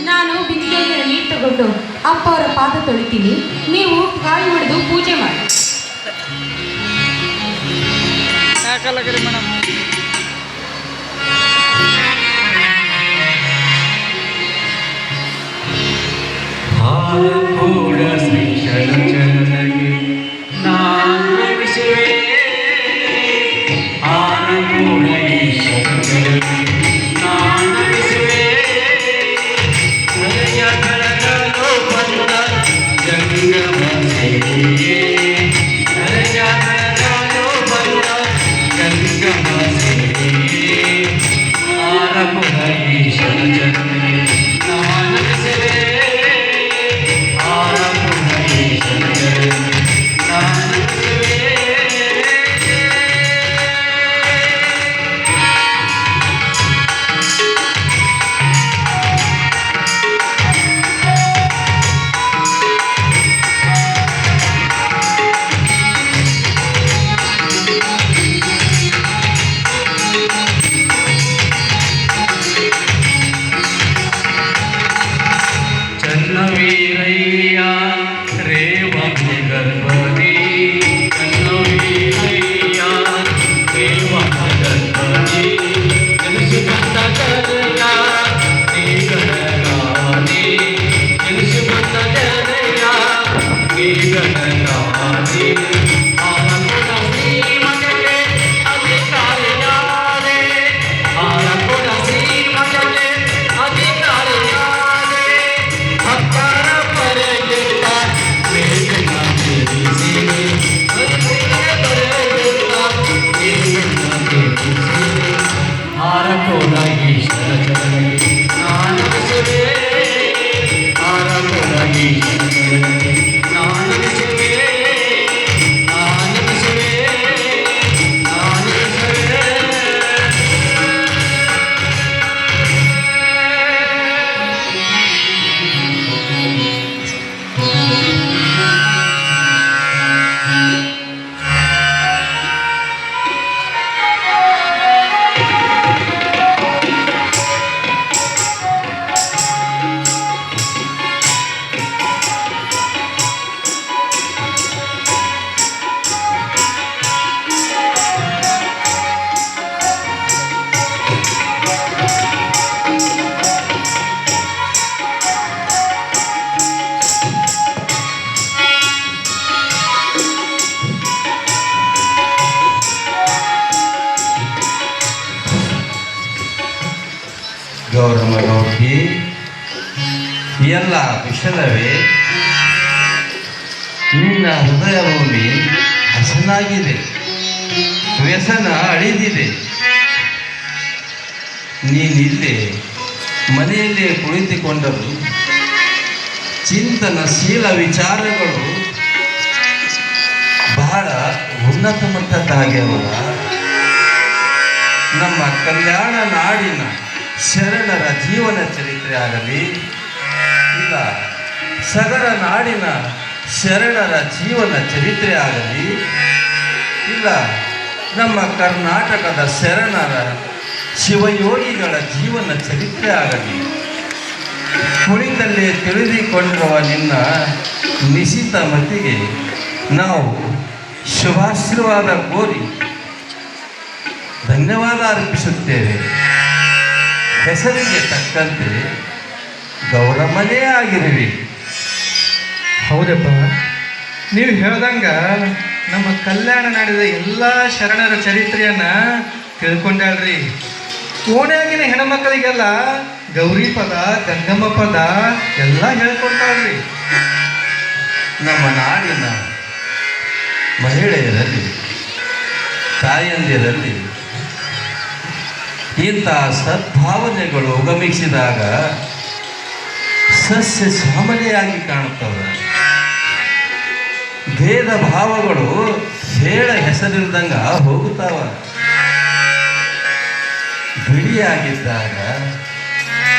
ನಾನು ಬಿಂದಿಗೆಗೆ ನೀರು ತಗೊಂಡು ಅಪ್ಪ ಅವರ ಪಾದ ತೊಳಿತೀನಿ, ನೀವು ಕಾಯಿ ಹೊಡೆದು ಪೂಜೆ ಮಾಡಿ. ಮೇಡಮ್ ಕೂಡ ಶ್ರೀ ಶರಣಗೆ ನಾವಿಸುವೆ ಆನಂದ ಈಶ್ವರಗೆ ನಾವಿಸುವೆ ಹೃದಯಗಳೋ ಬಂದ ಜಂಗಮ ಸೇವೆಯೇ ಹೃದಯಗಳೋ ಬಂದ ಜಂಗಮ ಸೇವೆಯೇ ಆನಂದ ಈಶ್ವರಗೆ ನಾವಿಸುವೆ ವೀರಯ್ಯ ರೇವತಿ ಗರ್ಭದಿ ವೀರಯ್ಯ ರೇವತಿ ಗರ್ಭದಿ ತಿಳಿಸುವಂತ ಕರೆಯ ನೀಗಣಗಾದಿ ತಿಳಿಸುವಂತ ಕರೆಯ ನೀಗಣಗಾದಿ ಗೌರಮ್ಮ ಗೌರಿ ಎಲ್ಲ ಕುಶಲವೇ? ನಿನ್ನ ಹೃದಯ ಭೂಮಿ ಹಸನಾಗಿದೆ, ವ್ಯಸನ ಅಳಿದಿದೆ. ನೀನಿಲ್ಲೇ ಮನೆಯಲ್ಲೇ ಕುಳಿತುಕೊಂಡರು ಚಿಂತನಶೀಲ ವಿಚಾರಗಳು ಬಹಳ ಉನ್ನತ ಮಟ್ಟದ್ದಾಗ್ಯವ. ನಮ್ಮ ಕಲ್ಯಾಣ ನಾಡಿನ ಶರಣರ ಜೀವನ ಚರಿತ್ರೆ ಆಗಲಿ, ಇಲ್ಲ ಸಗರ ನಾಡಿನ ಶರಣರ ಜೀವನ ಚರಿತ್ರೆ ಆಗಲಿ, ಇಲ್ಲ ನಮ್ಮ ಕರ್ನಾಟಕದ ಶರಣರ ಶಿವಯೋಗಿಗಳ ಜೀವನ ಚರಿತ್ರೆ ಆಗಲಿ, ಕುಳಿತಲ್ಲೇ ತಿಳಿದುಕೊಂಡಿರುವ ನಿನ್ನ ನಿಶಿತ ಮತಿಗೆ ನಾವು ಶುಭಾಶೀರ್ವಾದ ಕೋರಿ ಧನ್ಯವಾದ ಅರ್ಪಿಸುತ್ತೇವೆ. ಹೆಸರಿಗೆ ತಕ್ಕಂತೆ ಗೌರಮ್ಮನೇ ಆಗಿರುವಿ. ಹೌದಪ್ಪ, ನೀವು ಹೇಳ್ದಂಗ ನಮ್ಮ ಕಲ್ಯಾಣ ನಾಡಿದ ಎಲ್ಲ ಶರಣರ ಚರಿತ್ರೆಯನ್ನ ತಿಳ್ಕೊಂಡ್ರಿ. ಓಣ್ಯಾಗಿನ ಹೆಣ್ಮಕ್ಳಿಗೆಲ್ಲ ಗೌರಿ ಪದ, ಗಂಗಮ್ಮ ಪದ ಎಲ್ಲ ಹೇಳ್ಕೊಡ್ತಾಳ್ರಿ. ನಮ್ಮ ನಾಡಿನ ಮಹಿಳೆಯರಲ್ಲಿ, ತಾಯಂದಿರಲ್ಲಿ ಇಂತಹ ಸದ್ಭಾವನೆಗಳು ಉಗಮಿಸಿದಾಗ ಸಸ್ಯ ಶ್ಯಾಮಲೆಯಾಗಿ ಕಾಣುತ್ತವೆ. ಭೇದ ಭಾವಗಳು ಹೇಳ ಹೆಸರಿಲ್ದಂಗ ಹೋಗುತ್ತಾವ. ಬಿಡಿಯಾಗಿದ್ದಾಗ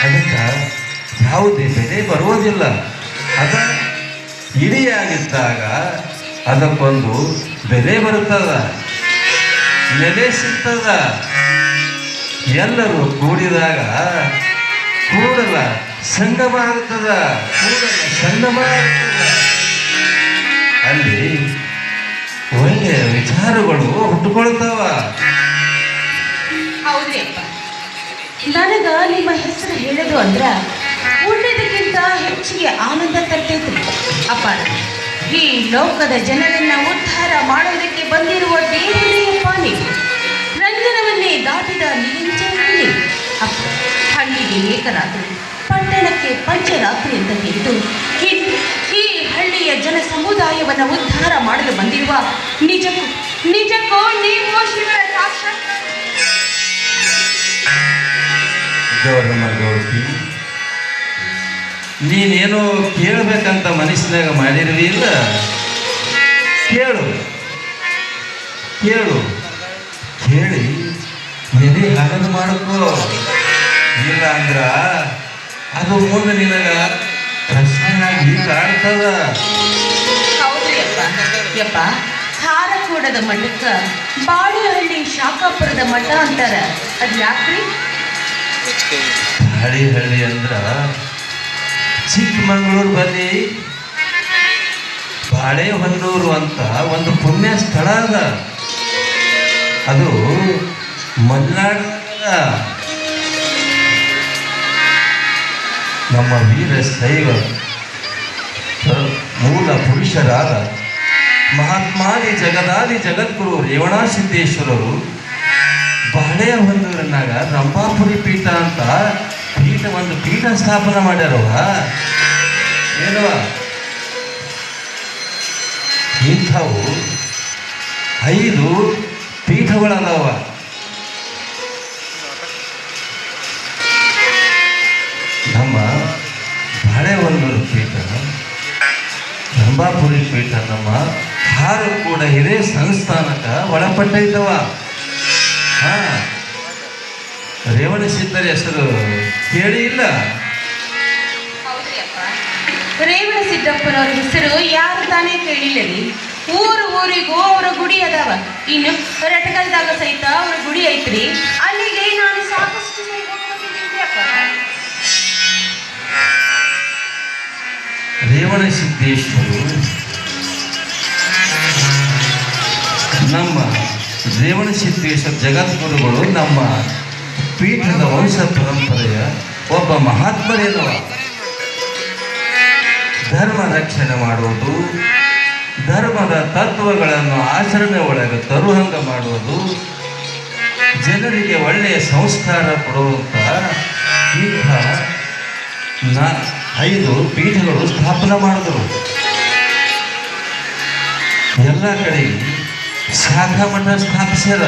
ಅದಕ್ಕೆ ಯಾವುದೇ ಬೆಲೆ ಬರುವುದಿಲ್ಲ. ಅದ ಇಡಿಯಾಗಿದ್ದಾಗ ಅದಕ್ಕೊಂದು ಬೆಲೆ ಬರುತ್ತದ, ನೆಲೆ ಸಿಗ್ತದ. ಎಲ್ಲರೂ ಕೂಡಿದಾಗ ಕೂಡಲ ಸಂಗಮ ಆಗ್ತದ, ಕೂಡಲ ಸಂಗಮ ಆಗ್ತದ. ಅಲ್ಲಿ ಒಳ್ಳೆಯ ವಿಚಾರಗಳು ಹುಟ್ಟುಕೊಳ್ತಾವ. ಹೌದ್ರಿ ಅಪ್ಪ, ನನಗ ನಿಮ್ಮ ಹೆಸರು ಹೇಳೋದು ಅಂದ್ರ ಉಳಿದಕ್ಕಿಂತ ಹೆಚ್ಚಿಗೆ ಆನಂದ ತರ್ತೈತ್ರಿ ಅಪ್ಪ. ಈ ಲೋಕದ ಜನರನ್ನ ಉದ್ಧಾರ ಮಾಡೋದಕ್ಕೆ ಬಂದಿರುವ ದೇವರಪ್ಪ ನೀವು. ರಂಜನವನ್ನೇ ದಾಟಿದ ನಿರಂಜನಲ್ಲಿ ಅಪ್ಪ, ಹಳ್ಳಿಗೆ ಏಕರಾತ್ರಿ, ಪಟ್ಟಣಕ್ಕೆ ಪಂಚರಾತ್ರಿ ಅಂತ ಹೇಳಿದ್ದು ಈ ಹಳ್ಳಿಯ ಜನ ಸಮುದಾಯವನ್ನು ಉದ್ಧಾರ ಮಾಡಲು ಬಂದಿರುವ ನಿಜಕ್ಕೂ ನೀವು ಶಿವನ ಸಾಕ್ಷಾತ್ ಗೌರಮ್ಮ ಗೌಡ್ತಿ, ನೀನೇನೋ ಕೇಳಬೇಕಂತ ಮನಸ್ಸಿನಾಗ ಮಾಡಿರ್ವಿ ಇಲ್ಲ? ಕೇಳು ಕೇಳು, ಕೇಳಿ ನೆನೆ ಹಗಲು ಮಾಡ್ಕೋ. ಇಲ್ಲ ಅಂದ್ರ ಅದು ಮುಂದೆ ನಿನಗ ಪ್ರಶ್ನೆಯಾಗಿ ಕಾಡ್ತದ. ಹೌದ್ರಿ ಅಪ್ಪ. ಯಪ್ಪ, ಹಾರಕೂಡದ ಮಠಕ್ಕ ಬಾಳೆಹಳ್ಳಿ ಶಾಖಾಪುರದ ಮಠ ಅಂತಾರ, ಅದು ಯಾಕ್ರಿ? ಹಳ್ಳಿ ಅಂದ್ರ ಚಿಕ್ಕಮಗಳೂರು ಬಲ್ಲಿ ಬಾಳೆಹೊನ್ನೂರು ಅಂತ ಒಂದು ಪುಣ್ಯ ಸ್ಥಳ ಅದ. ಅದು ಮಲೆನಾಡ ನಮ್ಮ ವೀರ ಶೈವ ಮೂಲ ಪುರುಷರಾದ ಮಹಾತ್ಮಾದಿ ಜಗದಾದಿ ಜಗದ್ಗುರು ರೇವಣಸಿದ್ದೇಶ್ವರರು ಬಾಳೆಹೊನ್ನೂರಿನಾಗ ರಂಭಾಪುರಿ ಪೀಠ ಅಂತ ಒಂದು ಪೀಠ ಸ್ಥಾಪನೆ ಮಾಡ್ಯಾರವ. ಏನವ ಇಂಥವು 5 ಪೀಠಗಳದಾವ. ನಮ್ಮ ಬಾಳೆಹೊನ್ನೂರು ಪೀಠ, ರಂಭಾಪುರಿ ಪೀಠ ನಮ್ಮ ಹಾರು ಕೂಡ ಇದೇ ಸಂಸ್ಥಾನಕ್ಕೆ ಒಳಪಟ್ಟೈತವ. ರೇವಣಸಿದ್ದರ ಹೆಸರು ಕೇಳಿ ಇಲ್ಲ? ಹೌದ್ರಿ ಅಪ್ಪ, ರೇವಣ ಸಿದ್ದಪ್ಪನವ್ರ ಹೆಸರು ಯಾರು ತಾನೇ ಕೇಳಿಲ್ಲ ರೀ. ಊರಿಗೂ ಅವರ ಗುಡಿ ಅದಾವ. ಇನ್ನು ರಟಕಲ್ದಾಗ ಸಹಿತ ಅವ್ರ ಗುಡಿ ಐತ್ರಿ. ಅಲ್ಲಿಗೆ ನಾನು ಸಾಕಷ್ಟು ಸರಿ ಹೋಗ್ಕೊಂಡಿದ್ದೀನಿ ಅಪ್ಪ. ರೇವಣಸಿದ್ದೇಶ್ವರು ನಮ್ಮ ರೇವಣಸಿದ್ದೇಶ್ವರ ಜಗದ್ಗುರುಗಳು ನಮ್ಮ ಪೀಠದ ವಂಶ ಪರಂಪರೆಯ ಒಬ್ಬ ಮಹಾತ್ಮರೇನವ. ಧರ್ಮ ರಕ್ಷಣೆ ಮಾಡುವುದು, ಧರ್ಮದ ತತ್ವಗಳನ್ನು ಆಚರಣೆ ಒಳಗೆ ತರುಹಂಗ ಮಾಡುವುದು, ಜನರಿಗೆ ಒಳ್ಳೆಯ ಸಂಸ್ಕಾರ ಕೊಡುವಂಥ ಇಂಥ 5 ಪೀಠಗಳು ಸ್ಥಾಪನೆ ಮಾಡಿದ್ರು. ಎಲ್ಲ ಕಡೆ ಶಾಖಾ ಮಠ ಸ್ಥಾಪಿಸ್ಯಾರ.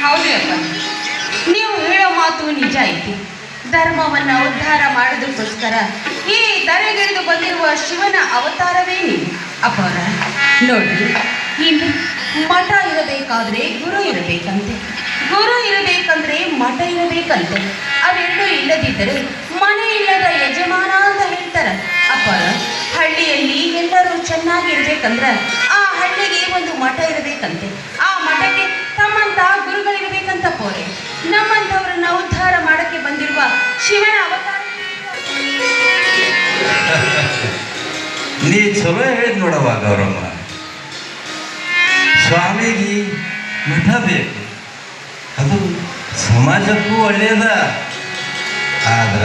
ಹೌದ್ರಿ ಅಪ್ಪ, ನೀವು ಹೇಳೋ ಮಾತು ನಿಜ ಐತಿ. ಧರ್ಮವನ್ನ ಉದ್ಧಾರ ಮಾಡೋದಕ್ಕೋಸ್ಕರ ಈ ಧರೆಗಿಳಿದು ಬಂದಿರುವ ಶಿವನ ಅವತಾರವೇ ನೀವು ಅಪ್ಪವರ. ನೋಡ್ರಿ, ಇನ್ನು ಮಠ ಇರಬೇಕಾದ್ರೆ ಗುರು ಇರಬೇಕಂತೆ, ಗುರು ಇರಬೇಕಂದ್ರೆ ಮಠ ಇರಬೇಕಂತೆ. ಅವೆರಡೂ ಇಲ್ಲದಿದ್ದರೆ ಮನೆ ಇಲ್ಲದ ಯಜಮಾನ ಅಂತ ಹೇಳ್ತಾರ ಅಪ್ಪರ. ಹಳ್ಳಿಯಲ್ಲಿ ಎಲ್ಲರೂ ಚೆನ್ನಾಗಿರ್ಬೇಕಂದ್ರ ಆ ಹಳ್ಳಿಗೆ ಒಂದು ಮಠ ಇರಬೇಕಂತೆ, ಆ ಮಠಕ್ಕೆ ತಮ್ಮಂತ ಗುರುಗಳಿರಬೇಕಂತ ಪೋರೆ. ನಮ್ಮಂಥವ್ರನ್ನ ಉದ್ಧಾರ ಮಾಡಕ್ಕೆ ಬಂದಿರುವ ಶಿವನ ಅವತಾರ. ನೀ ಚಲೋ ಹೇಳಿದ್ ನೋಡವ ಗೌರಮ್ಮ. ಸ್ವಾಮಿಗೆ ಮಠ ಬೇಕು, ಅದು ಸಮಾಜಕ್ಕೂ ಒಳ್ಳೆಯದ. ಆದ್ರ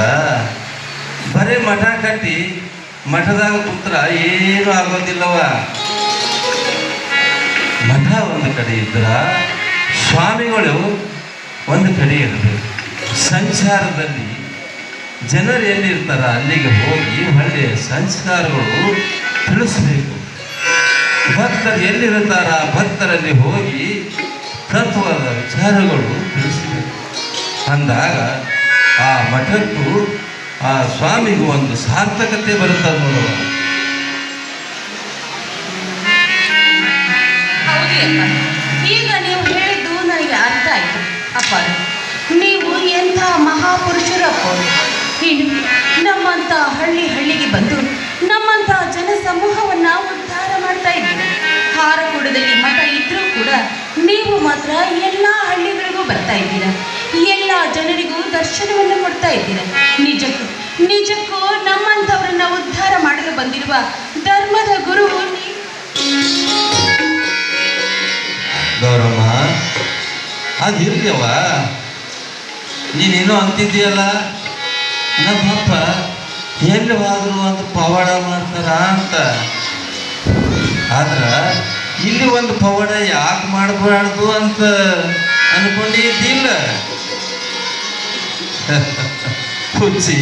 ಬರೀ ಮಠ ಕಟ್ಟಿ ಮಠದಾಗ ಕುಂತ್ರ ಏನೂ ಆಗೋದಿಲ್ಲವ. ಮಠ ಒಂದು ಕಡೆ ಇದ್ರ ಸ್ವಾಮಿಗಳು ಒಂದು ಕಡೆ ಇರಬೇಕು. ಸಂಚಾರದಲ್ಲಿ ಜನರು ಎಲ್ಲಿರ್ತಾರ ಅಲ್ಲಿಗೆ ಹೋಗಿ ಒಳ್ಳೆಯ ಸಂಸ್ಕಾರಗಳು ತಿಳಿಸ್ಬೇಕು. ಭಕ್ತರು ಎಲ್ಲಿರುತ್ತಾರ ಭಕ್ತರಲ್ಲಿ ಹೋಗಿ ತತ್ವದ ವಿಚಾರಗಳು ತಿಳಿಸಬೇಕು. ಅಂದಾಗ ಆ ಮಠಕ್ಕೂ ಆ ಸ್ವಾಮಿಗೂ ಒಂದು ಸಾರ್ಥಕತೆ ಬರುತ್ತದೆ ನೋಡುವ. ಹೌದ್ರಿ ಅಪ್ಪ, ಈಗ ನೀವು ಹೇಳಿದ್ದು ನನಗೆ ಅರ್ಥ ಆಯ್ತು ಅಪ್ಪ. ಮಹಾಪುರುಷರು ಅಪ್ಪವರು. ಇನ್ನು ನಮ್ಮಂಥ ಹಳ್ಳಿಗೆ ಬಂದು ನಮ್ಮಂಥ ಜನಸಮೂಹವನ್ನ ಉದ್ಧಾರ ಮಾಡ್ತಾ ಇದ್ದೀರಾ. ಹಾರಕೂಡದಲ್ಲಿ ಮಠ ಇದ್ರೂ ಕೂಡ ನೀವು ಮಾತ್ರ ಎಲ್ಲ ಹಳ್ಳಿಗಳಿಗೂ ಬರ್ತಾ ಇದ್ದೀರಾ, ಎಲ್ಲ ಜನರಿಗೂ ದರ್ಶನವನ್ನು ಕೊಡ್ತಾ ಇದ್ದೀರಾ. ನಿಜಕ್ಕೂ ನಮ್ಮಂಥವ್ರನ್ನ ಉದ್ಧಾರ ಮಾಡಲು ಬಂದಿರುವ ಧರ್ಮದ ಗುರು ಗೌರಮ್ಮ, ಅದಿರ್ಲಿಯವ, ನೀನೇನೋ ಅಂತಿದ್ದೀಯಲ್ಲ, ನಮ್ಮಪ್ಪ ಎಲ್ಲಿ ಹೋದ್ರು ಒಂದು ಪವಾಡ ಮಾಡ್ತಾರ ಅಂತ. ಆದ್ರೆ ಇಲ್ಲಿ ಒಂದು ಪವಾಡ ಯಾಕೆ ಮಾಡಬಾರ್ದು ಅಂತ ಅನ್ಕೊಂಡಿದ್ದಿಲ್ಲ. ಹುಚ್ಚಿ,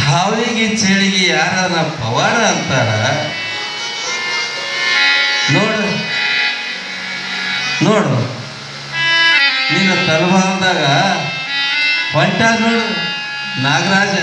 ಹಾವಿಗೆ ಚಳಿಗೆ ಯಾರ ಪವಾಡ ಅಂತಾರ? ನೋಡು ನಿನ್ನ ತಲವಾರದಾಗ ಹೊಂಟ ನೋಡು ನಾಗರಾಜ.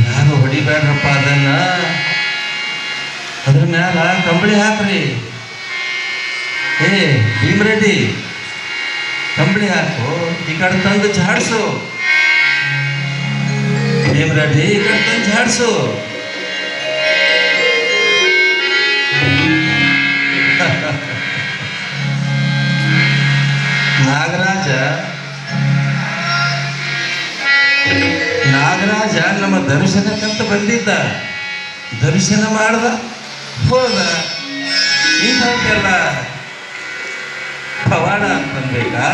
ಯಾರು ಹೊಡಿಬೇಡ್ರಪ್ಪ, ಅದ್ರ ಮ್ಯಾಲ ಕಂಬಳಿ ಹಾಕ್ರಿ. ಭೀಮರೆಡ್ಡಿ, ಕಂಬಳಿ ಹಾಕು, ಈ ಕಡೆ ತಂದು ಝಾಡ್ಸು. ಭೀಮರೆಡ್ಡಿ, ಈ ಕಡೆ ತಂದು ಝಾಡ್ಸು. ನಾಗರಾಜ ನಮ್ಮ ದರ್ಶನಕ್ಕಂತ ಬಂದಿದ್ದ, ದರ್ಶನ ಮಾಡ್ದ, ಹೋದ. ಇಂಥವಕ್ಕೆಲ್ಲ ಪವಾಡ ಅಂತನ್ಬೇಕಾ?